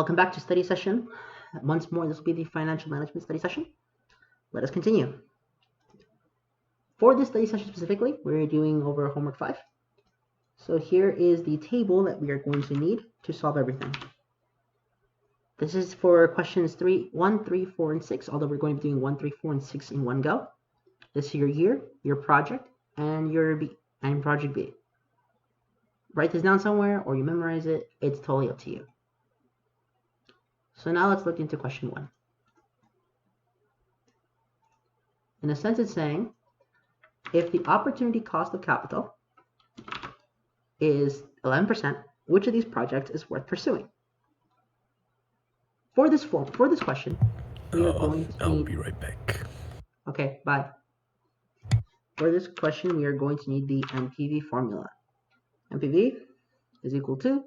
Welcome back to study session. Once more, this will be the financial management study session. Let us continue. For this study session specifically, we're doing over homework 5. So here is the table that we are going to need to solve everything. This is for questions 1, 3, 4, and 6, although we're going to be doing 1, 3, 4, and 6 in one go. This is your year, your project, and your project B. Write this down somewhere or you memorize it. It's totally up to you. So now let's look into question 1. In a sense, it's saying, if the opportunity cost of capital is 11%, which of these projects is worth pursuing? For this question, we are going to I'll be right back. Okay, bye. For this question, we are going to need the NPV formula. NPV is equal to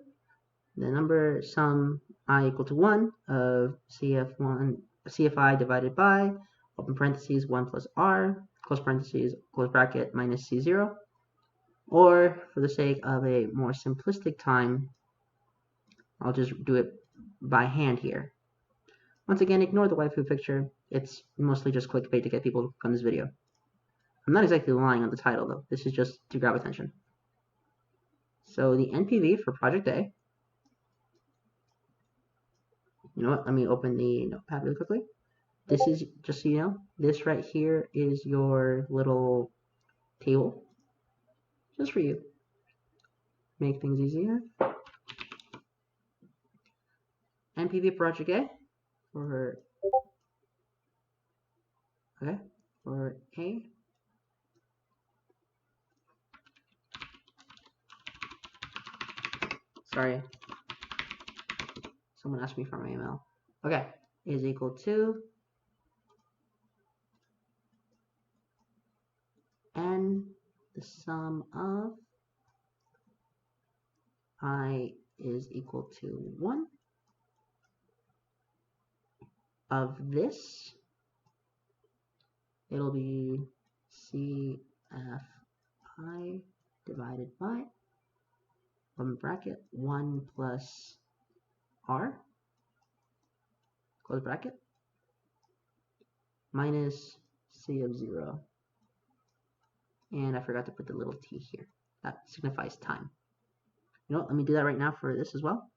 the number sum I equal to 1 of CFI divided by, open parentheses, 1 plus R, close parentheses, close bracket, minus C0. Or, for the sake of a more simplistic time, I'll just do it by hand here. Once again, ignore the waifu picture. It's mostly just clickbait to get people to come this video. I'm not exactly lying on the title, though. This is just to grab attention. So the NPV for Project A, you know what, let me open the notepad really quickly. This is, just so you know, this right here is your little table, just for you. Make things easier. NPV Project A, for A. Sorry. Someone asked me for my email. Okay, is equal to n, the sum of I is equal to 1 of this. It'll be CFI divided by, open bracket, 1 plus R, close bracket, minus C of 0. And I forgot to put the little t here. That signifies time. You know what? Let me do that right now for this as well.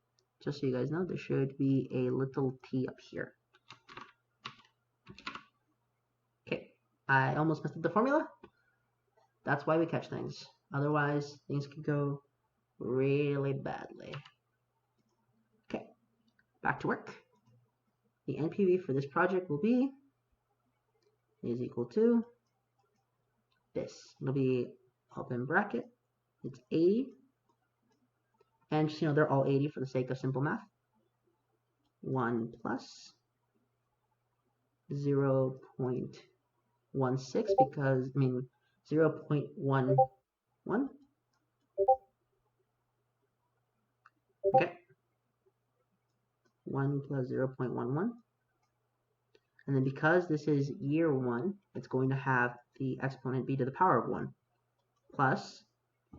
Just so you guys know, there should be a little t up here. Okay, I almost messed up the formula. That's why we catch things. Otherwise, things could go really badly. Okay, back to work. The NPV for this project will be is equal to this. It'll be open bracket. It's 80. And just, they're all 80 for the sake of simple math. 1 plus 0.16 because, 0.11. Okay. 1 plus 0.11. And then because this is year 1, it's going to have the exponent be to the power of 1. Plus,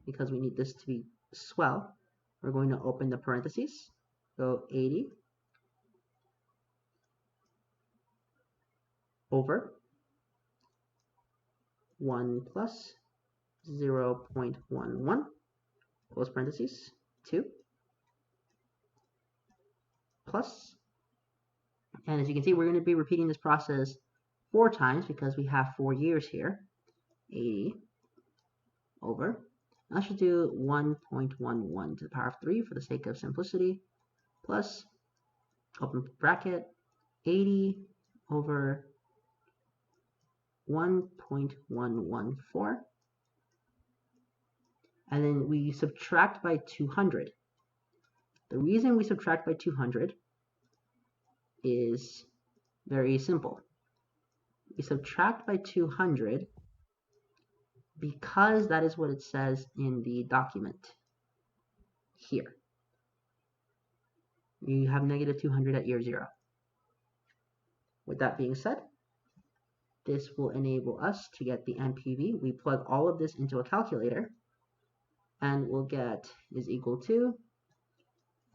because we need this to be swell, we're going to open the parentheses. So 80 over 1 plus 0.11, close parentheses, 2, plus, and as you can see, we're going to be repeating this process 4 times because we have 4 years here. 80 over, I should do 1.11 to the power of 3 for the sake of simplicity, plus, open bracket, 80 over 1.114, and then we subtract by 200. The reason we subtract by 200 is very simple. We subtract by 200 because that is what it says in the document here. You have negative 200 at year 0. With that being said, this will enable us to get the NPV. We plug all of this into a calculator, and we'll get is equal to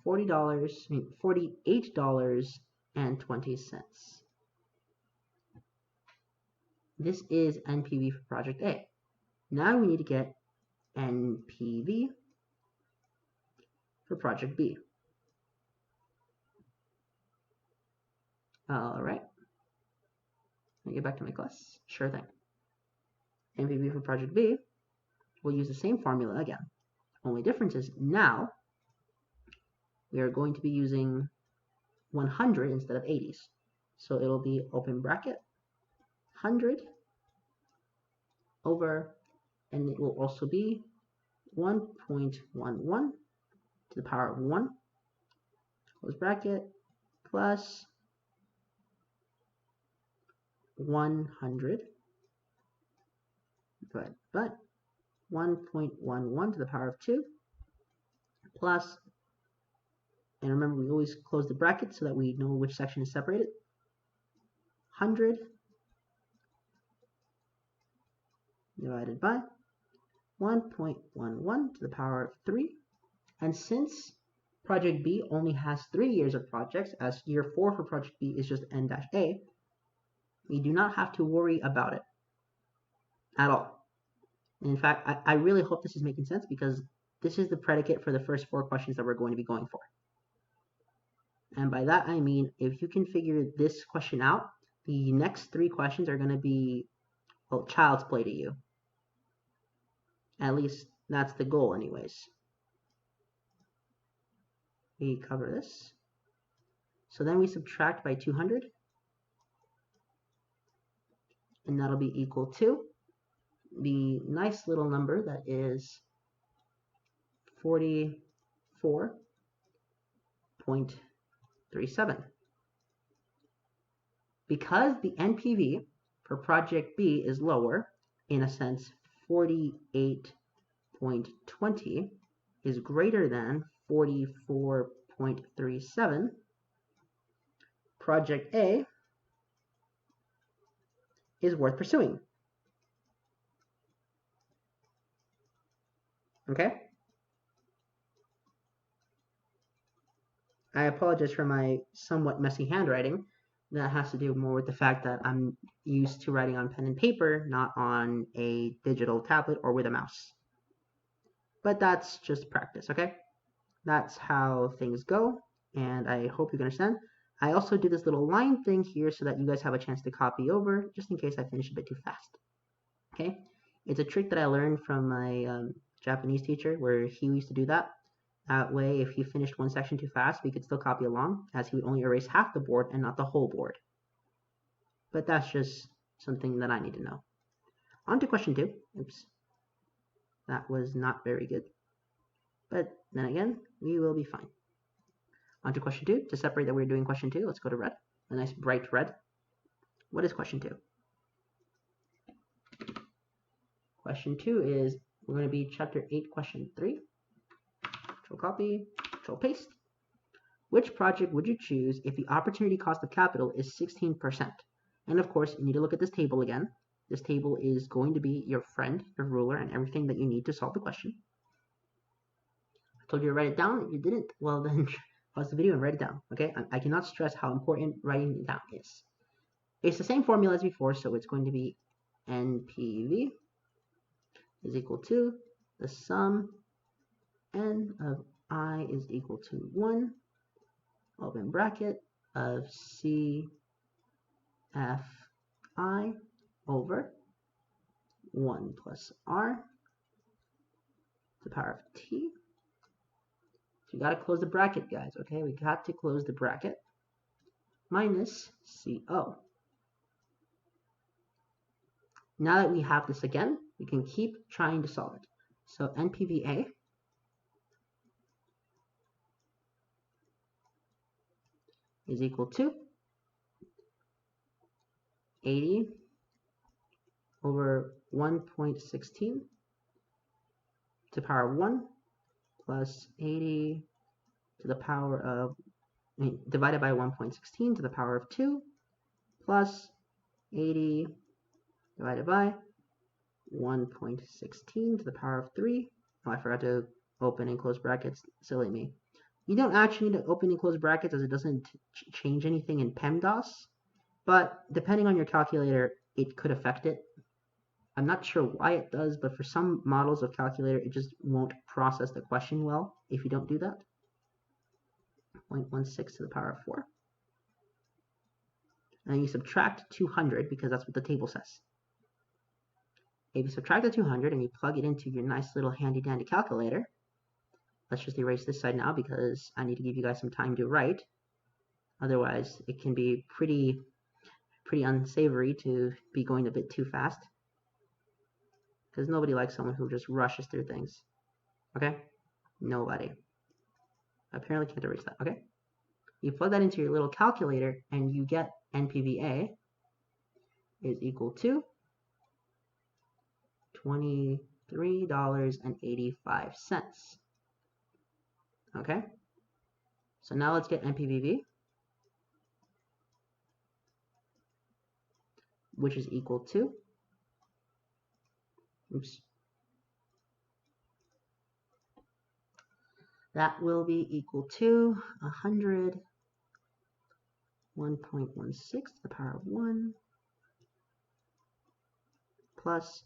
$48.20. This is NPV for project A. Now we need to get NPV for project B. All right. Let me get back to my class. Sure thing. NPV for project B, we'll use the same formula again. Only difference is now we are going to be using 100 instead of 80s. So it'll be open bracket 100 over, and it will also be 1.11 to the power of 1, close bracket, plus 100 divided by 1.11 to the power of 2 plus, and remember we always close the bracket so that we know which section is separated, 100 divided by 1.11 to the power of 3. And since project B only has 3 years of projects, as year 4 for project B is just N-A, we do not have to worry about it at all. In fact, I really hope this is making sense, because this is the predicate for the first 4 questions that we're going to be going for. And by that I mean, if you can figure this question out, the next 3 questions are going to be, well, child's play to you. At least that's the goal anyways. We cover this. So then we subtract by 200. And that'll be equal to the nice little number that is 44.37. Because the NPV for project B is lower, in a sense 48.20 is greater than 44.37, project A is worth pursuing. Okay? I apologize for my somewhat messy handwriting. That has to do more with the fact that I'm used to writing on pen and paper, not on a digital tablet or with a mouse. But that's just practice, okay? That's how things go, and I hope you can understand. I also do this little line thing here so that you guys have a chance to copy over, just in case I finish a bit too fast. Okay? It's a trick that I learned from my Japanese teacher, where he used to do that. That way, if you finished one section too fast, we could still copy along, as he would only erase half the board and not the whole board. But that's just something that I need to know. On to question 2. Oops. That was not very good. But then again, we will be fine. On to question 2. To separate that we're doing question 2, let's go to red. A nice bright red. What is question 2? Question 2 is, we're going to be chapter 8, question 3. Control copy, control paste. Which project would you choose if the opportunity cost of capital is 16%? And of course, you need to look at this table again. This table is going to be your friend, your ruler, and everything that you need to solve the question. I told you to write it down. If you didn't, well then pause the video and write it down. Okay? I cannot stress how important writing it down is. It's the same formula as before, so it's going to be NPV is equal to the sum n of I is equal to 1, open bracket, of CFI over 1 plus R to the power of T. So you got to close the bracket, guys, okay? We got to close the bracket, minus CO. Now that we have this again, we can keep trying to solve it. So NPVA is equal to 80 over 1.16 to the power of 1 plus 80 to the power of, divided by 1.16 to the power of 2 plus 80 divided by 1.16 to the power of 3. Oh, I forgot to open and close brackets. Silly me. You don't actually need to open and close brackets as it doesn't change anything in PEMDAS, but depending on your calculator, it could affect it. I'm not sure why it does, but for some models of calculator, it just won't process the question well if you don't do that. 0.16 to the power of 4. And then you subtract 200 because that's what the table says. If you subtract the 200 and you plug it into your nice little handy-dandy calculator, let's just erase this side now because I need to give you guys some time to write. Otherwise, it can be pretty unsavory to be going a bit too fast. Because nobody likes someone who just rushes through things. Okay? Nobody. Apparently can't erase that. Okay? You plug that into your little calculator and you get NPVA is equal to $23.85. Okay? So now let's get NPVB, which is equal to, that will be equal to 100, 1.16 to the power of 1, plus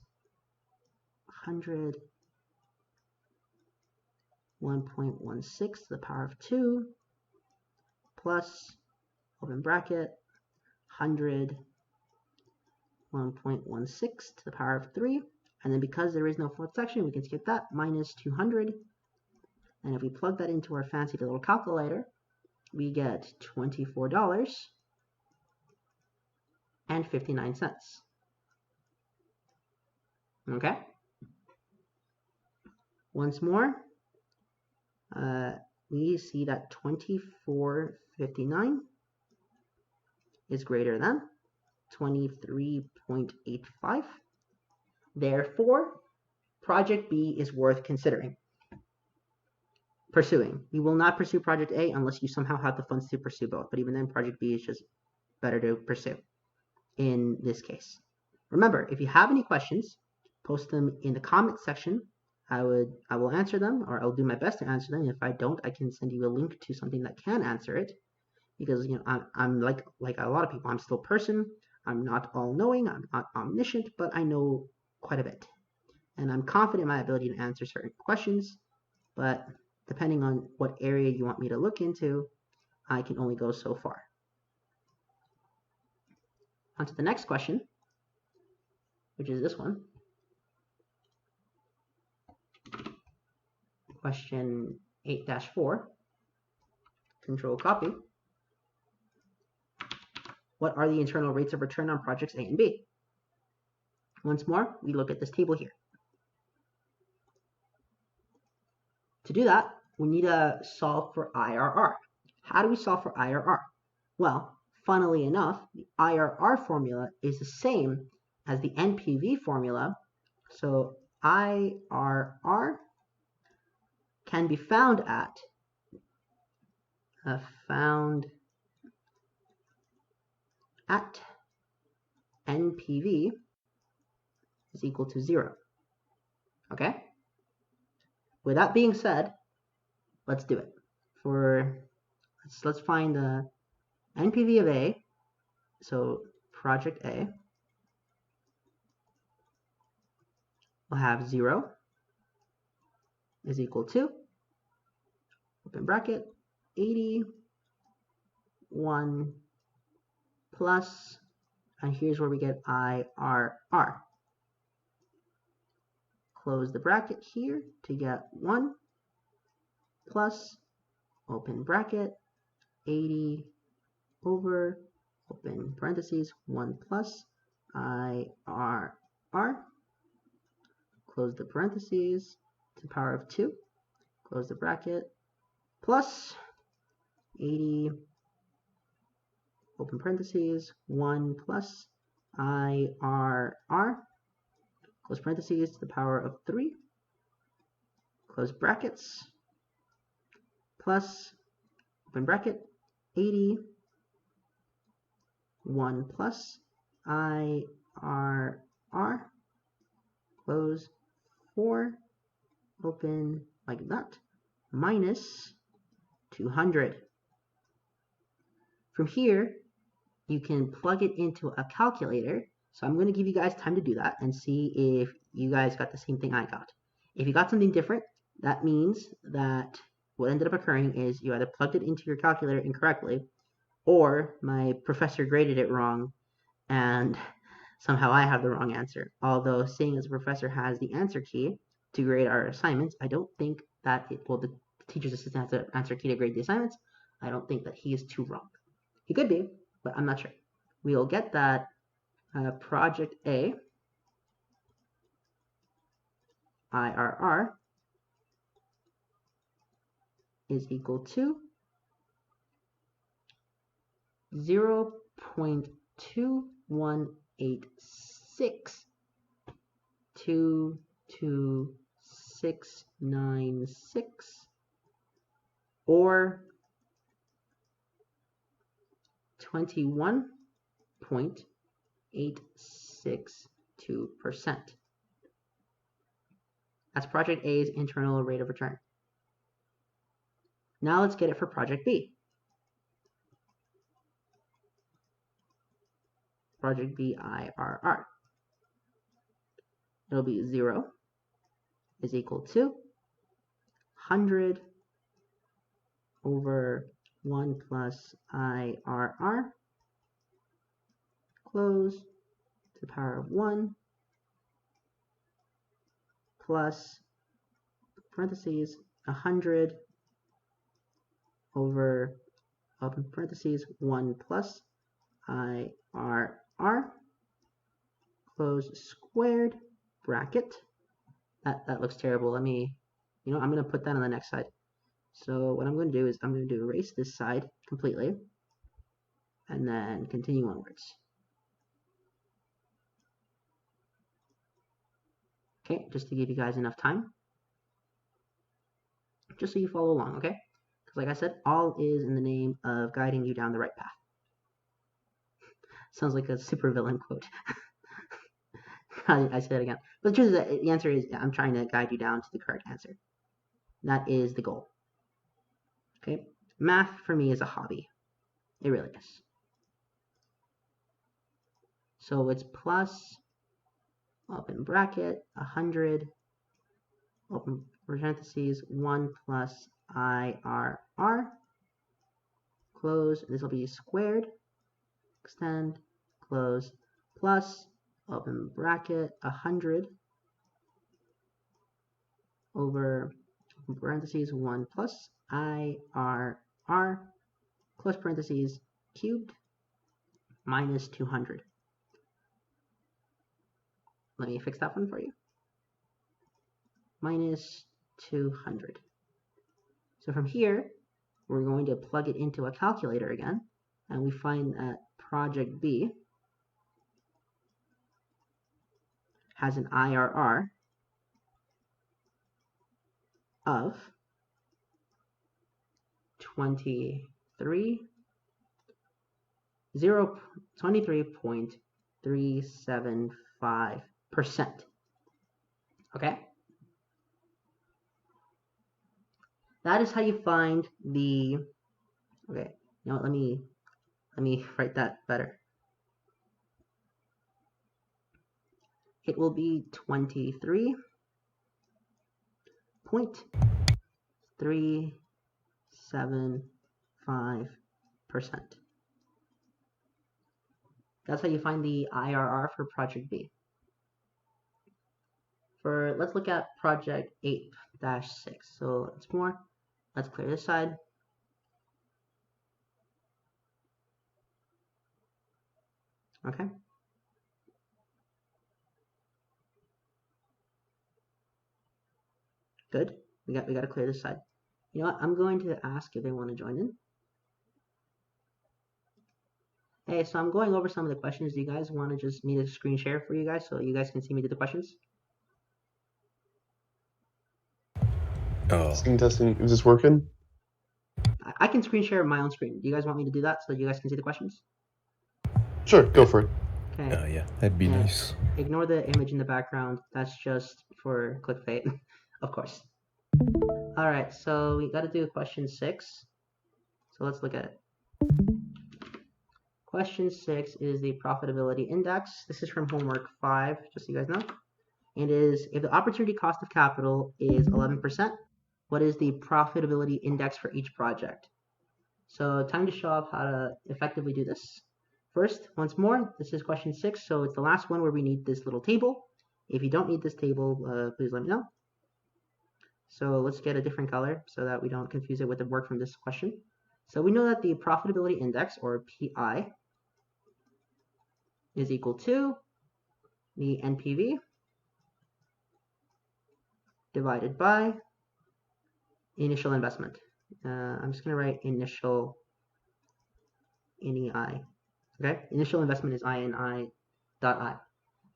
100, 1.16 to the power of 2, plus, open bracket, 100, 1.16 to the power of 3, and then because there is no fourth section, we can skip that, minus 200, and if we plug that into our fancy little calculator, we get $24.59. Okay? Once more, we see that 24.59 is greater than 23.85. Therefore, Project B is worth pursuing. You will not pursue Project A unless you somehow have the funds to pursue both. But even then, Project B is just better to pursue in this case. Remember, if you have any questions, post them in the comment section. I will answer them, or I'll do my best to answer them. If I don't, I can send you a link to something that can answer it. Because I'm like a lot of people. I'm still a person. I'm not all-knowing. I'm not omniscient, but I know quite a bit. And I'm confident in my ability to answer certain questions. But depending on what area you want me to look into, I can only go so far. On to the next question, which is this one. Question 8-4. Control copy. What are the internal rates of return on projects A and B? Once more, we look at this table here. To do that, we need to solve for IRR. How do we solve for IRR? Well, funnily enough, the IRR formula is the same as the NPV formula. So IRR can be found at NPV is equal to 0. Okay? With that being said, let's do it. Let's find the NPV of A. So project A will have 0 is equal to, open bracket, 81 plus, and here's where we get IRR. Close the bracket here to get 1 plus, open bracket, 80 over, open parentheses, 1 plus IRR. Close the parentheses to the power of 2. Close the bracket, plus 80, open parentheses, 1 plus IRR. Close parentheses to the power of 3. Close brackets, plus, open bracket, 80, 1 plus IRR. Close 4, open like that, minus 200. From here, you can plug it into a calculator. So I'm going to give you guys time to do that and see if you guys got the same thing I got. If you got something different, that means that what ended up occurring is you either plugged it into your calculator incorrectly, or my professor graded it wrong and somehow I have the wrong answer. Although seeing as the professor has the answer key to grade our assignments, I don't think that the teacher's assistant has the answer key to grade the assignments. I don't think that he is too wrong. He could be, but I'm not sure. We'll get that project A IRR is equal to 0.2186222696 or 21.862%. That's project A's internal rate of return. Now let's get it for project B. Project B IRR. It'll be 0 is equal to 100 over 1 plus IRR, close to the power of 1, plus parentheses 100 over open parentheses 1 plus IRR, close squared bracket. That looks terrible. Let me, I'm going to put that on the next side. So what I'm going to do is I'm going to erase this side completely and then continue onwards. Okay, just to give you guys enough time, just so you follow along, okay? Because like I said, all is in the name of guiding you down the right path. Sounds like a supervillain quote. I said it again. But the truth is that the answer is I'm trying to guide you down to the correct answer. That is the goal. Okay, math for me is a hobby. It really is. So it's plus, open bracket, 100, open parentheses, 1 plus IRR, close, this will be squared, extend, close, plus, open bracket, 100 over parentheses 1 plus IRR, close parentheses, cubed, minus 200. Let me fix that one for you. Minus 200. So from here, we're going to plug it into a calculator again, and we find that project B has an IRR of 23.375%. Okay? That is how you find the, okay, let me write that better. It will be 23.375%. That's how you find the IRR for project B. Let's look at project 8-6. So it's more. Let's clear this side. Okay. Good. We got to clear this side. You know what? I'm going to ask if they want to join in. Hey, so I'm going over some of the questions. Do you guys want to just me to screen share for you guys so you guys can see me do the questions? Testing. Is this working? I can screen share my own screen. Do you guys want me to do that so you guys can see the questions? Sure, go for it. Okay. Yeah, that'd be nice. Ignore the image in the background. That's just for clickbait, of course. All right, so we got to do question 6. So let's look at it. Question 6 is the profitability index. This is from homework 5, just so you guys know. And is, if the opportunity cost of capital is 11%, what is the profitability index for each project? So time to show off how to effectively do this. First, once more, this is question 6, so it's the last one where we need this little table. If you don't need this table, please let me know. So let's get a different color so that we don't confuse it with the work from this question. So we know that the profitability index, or PI, is equal to the NPV divided by initial investment. I'm just going to write initial INI. Okay, initial investment is INI dot I.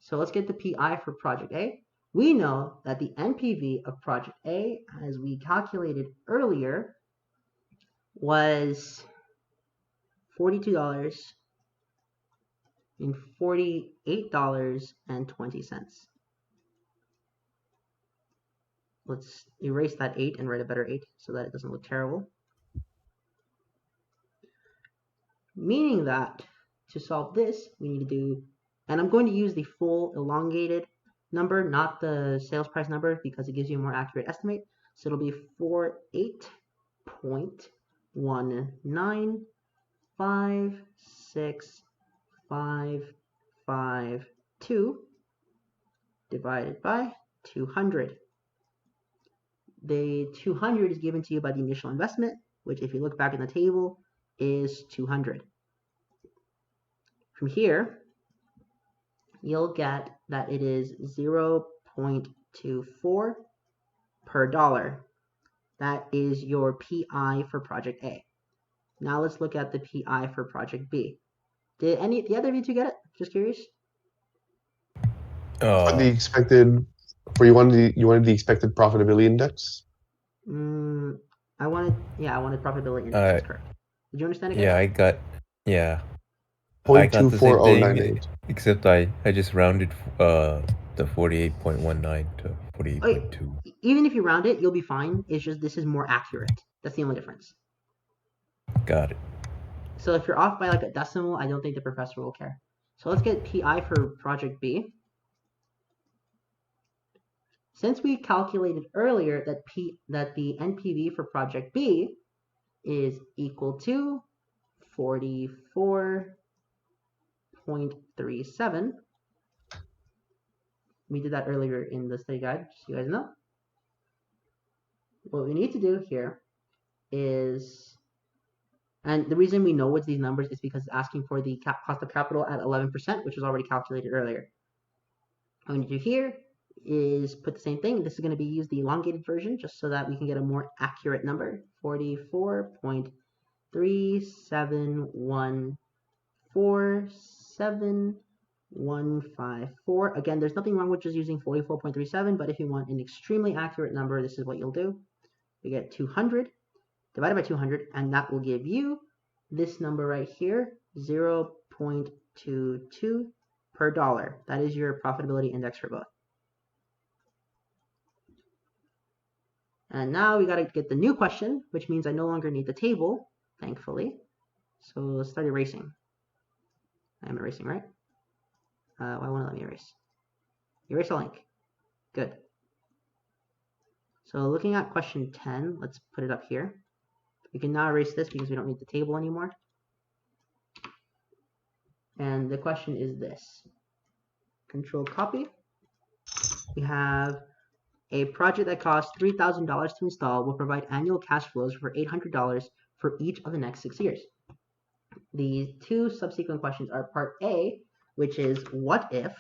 So let's get the PI for project A. We know that the NPV of project A, as we calculated earlier, was $42 and $48.20. Let's erase that 8 and write a better 8 so that it doesn't look terrible. Meaning that to solve this, we need to do, and I'm going to use the full elongated number, not the sales price number, because it gives you a more accurate estimate. So it'll be 48.1956552 divided by 200. The 200 is given to you by the initial investment, which if you look back in the table is 200. From here, you'll get that it is 0.24 per dollar. That is your PI for project A. Now let's look at the PI for project B. Did the other of you two get it? Just curious. The expected, you wanted the expected profitability index? I wanted profitability index. That's correct. Did you understand it, guys? Yeah, I got the same thing, 0.24098. except I just rounded the 48.19 to 48.2. Even if you round it, you'll be fine. It's just this is more accurate. That's the only difference. Got it. So if you're off by like a decimal, I don't think the professor will care. So let's get PI for project B. Since we calculated earlier that the NPV for project B is equal to 44.37. We did that earlier in the study guide, just so you guys know. What we need to do here is, and the reason we know what's these numbers is because it's asking for the cost of capital at 11%, which was already calculated earlier. What we need to do here is put the same thing. This is going to be used the elongated version just so that we can get a more accurate number. 44.37147.154. Again, there's nothing wrong with just using 44.37, but if you want an extremely accurate number, this is what you'll do. You get 200 divided by 200, and that will give you this number right here, 0.22 per dollar. That is your profitability index for both. And now we got to get the new question, which means I no longer need the table, thankfully. So let's start erasing. I'm erasing, right? Why won't it let me erase? Erase a link. Good. So looking at question 10, let's put it up here. We can now erase this because we don't need the table anymore. And the question is this. Control copy. We have a project that costs $3,000 to install will provide annual cash flows for $800 for each of the next 6 years. The two subsequent questions are part A, which is what if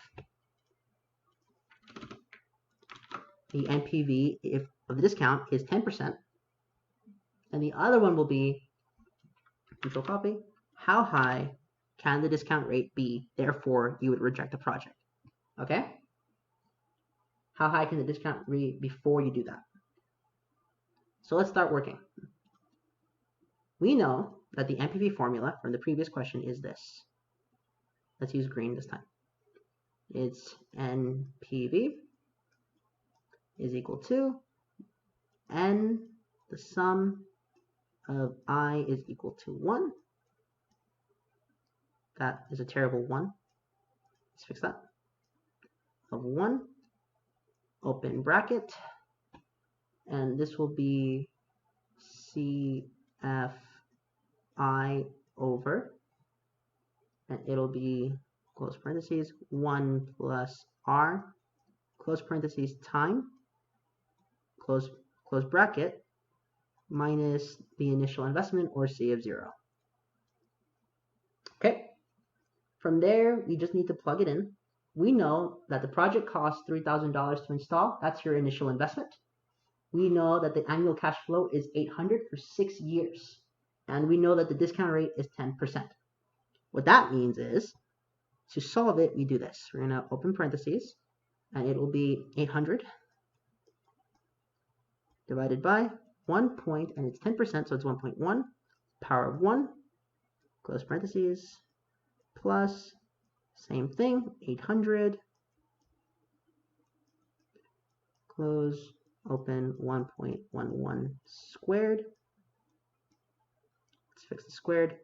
the NPV of the discount is 10%, and the other one will be, control copy, how high can the discount rate be, therefore you would reject the project. Okay? How high can the discount be before you do that? So let's start working. We know that the NPV formula from the previous question is this. Let's use green this time. It's NPV is equal to N, the sum of I is equal to 1. That is a terrible 1. Let's fix that. Of 1, open bracket, and this will be CFI over, and it'll be, close parentheses, 1 plus R, close parentheses, time, close bracket, minus the initial investment, or C of 0. Okay. From there, we just need to plug it in. We know that the project costs $3,000 to install. That's your initial investment. We know that the annual cash flow is $800 for 6 years. And we know that the discount rate is 10%. What that means is, to solve it, we do this. We're going to open parentheses, and it will be 800 divided by 1 point, and it's 10%, so it's 1.1, power of 1, close parentheses, plus, same thing, 800, close, open, 1.11 squared. Let's fix the squared.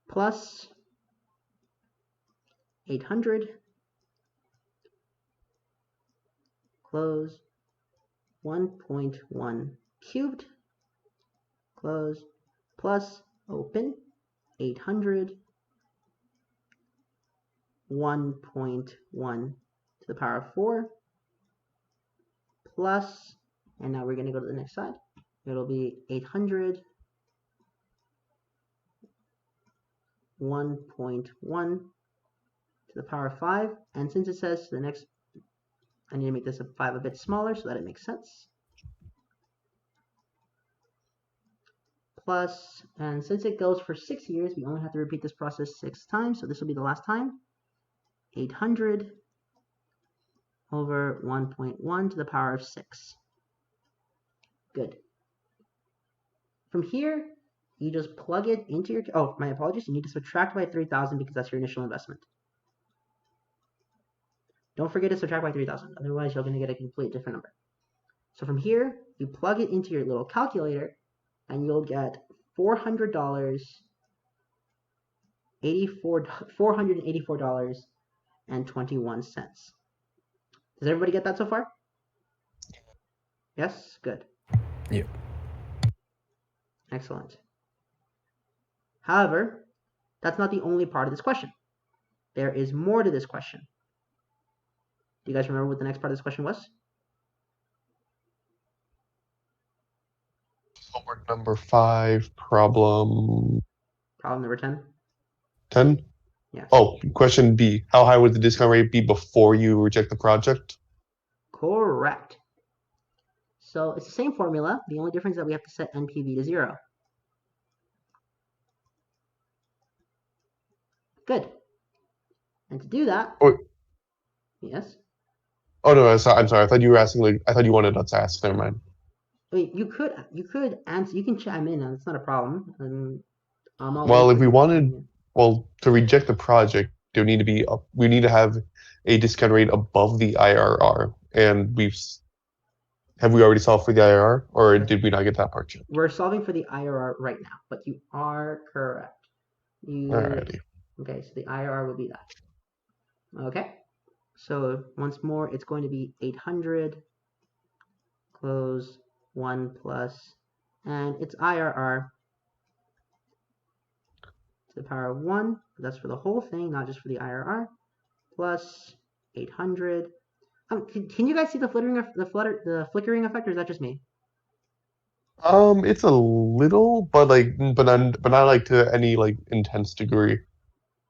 Plus 800, close, 1.1 cubed, close, plus, open, 800, 1.1 to the power of 4, plus, and now we're going to go to the next side. It'll be 800, 1.1 to the power of 5, and since it says the next, I need to make this a 5 a bit smaller so that it makes sense. Plus, and since it goes for 6 years, we only have to repeat this process 6 times, so this will be the last time. 800 over 1.1 to the power of 6. Good. From here, you just plug it into your, oh, my apologies, you need to subtract by 3,000 because that's your initial investment. Don't forget to subtract by 3,000, otherwise you're going to get a completely different number. So from here, you plug it into your little calculator, and you'll get $484.21. Does everybody get that so far? Yes? Good. Yep. Excellent. However, that's not the only part of this question. There is more to this question. Do you guys remember what the next part of this question was? Homework number 5, problem Number 10? 10? Yes. Oh, question B. How high would the discount rate be before you reject the project? Correct. So it's the same formula. The only difference is that we have to set NPV to 0. Good. And to do that, yes? Oh no, I'm sorry. I thought you were asking, like, I thought you wanted us to ask. Never mind. I mean, you could answer. You can chime in. That's not a problem. Well, if we wanted, to reject the project, there need to be we need to have a discount rate above the IRR, and have we already solved for the IRR, or did we not get that part yet? We're solving for the IRR right now, but you are correct. Alrighty. Okay, so the IRR will be that. Okay, so once more, it's going to be 800, close, 1 plus, and it's IRR to the power of 1. That's for the whole thing, not just for the IRR, plus 800. Can you guys see the flickering effect, or is that just me? It's a little, but not like to any like intense degree.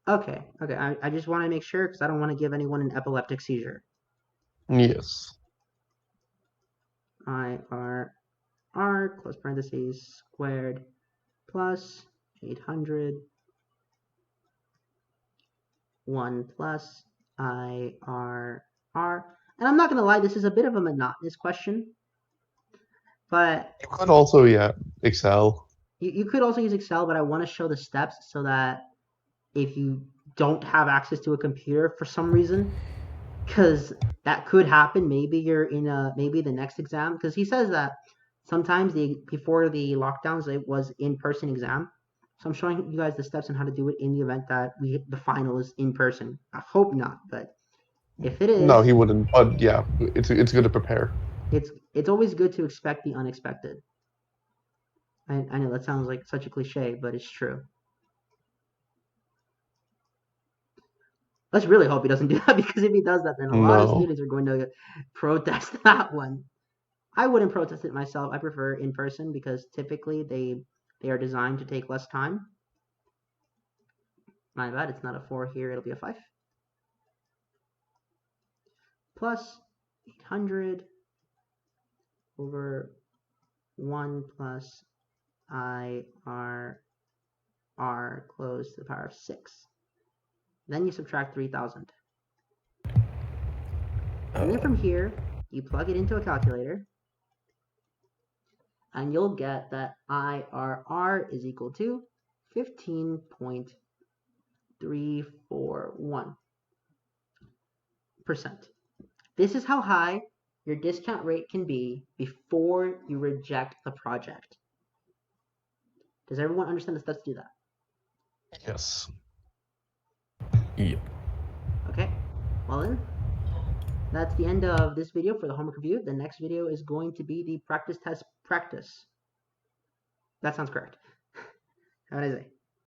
Okay. I just want to make sure because I don't want to give anyone an epileptic seizure. Yes. IRR, close parentheses, squared, plus 800, 1 plus IRR. And I'm not going to lie, this is a bit of a monotonous question. But you could also, Excel. You could also use Excel, but I want to show the steps so that if you don't have access to a computer for some reason, because that could happen, maybe you're in maybe the next exam, because he says that Sometimes before the lockdowns, it was in-person exam. So I'm showing you guys the steps on how to do it in the event that the final is in person. I hope not, but if it is, No, he wouldn't. But yeah, it's good to prepare. it's always good to expect the unexpected. I know that sounds like such a cliche, but it's true. Let's really hope he doesn't do that, because if he does that, then a lot of students are going to protest that one. I wouldn't protest it myself. I prefer in person because typically they are designed to take less time. My bad, it's not a 4 here, it'll be a 5. Plus 800 over 1 plus IRR closed to the power of 6. Then you subtract 3,000. And then from here, you plug it into a calculator, and you'll get that IRR is equal to 15.341%. This is how high your discount rate can be before you reject the project. Does everyone understand the steps to do that? Yes. Yeah. Okay. Well then, that's the end of this video for the homework review. The next video is going to be the practice test practice. That sounds correct. Have a nice day.